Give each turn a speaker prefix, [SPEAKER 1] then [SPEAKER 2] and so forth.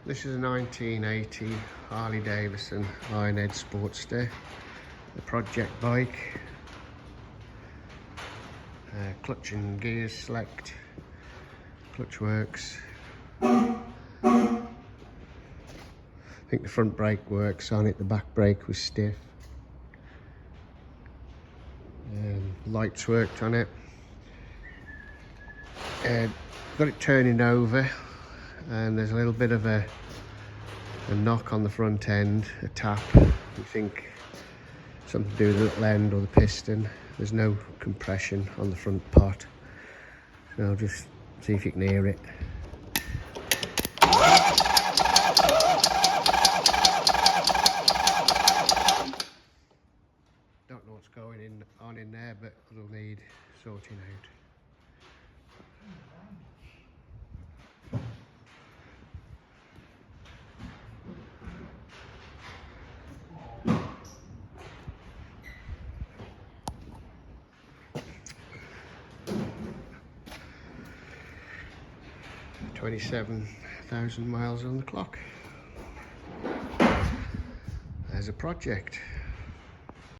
[SPEAKER 1] This is a 1980 Harley Davidson Ironhead Sportster, the project bike. Clutch and gears select, clutch works. I think the front brake works on it, the back brake was stiff. Lights worked on it. Got it turning over, and there's a little bit of a knock on the front end, a tap. You think something to do with the little end or the piston. There's no compression on the front pot. So I'll just see if you can hear it. Don't know what's going on in there, but it'll need sorting out. $27,000 miles on the clock. There's a project.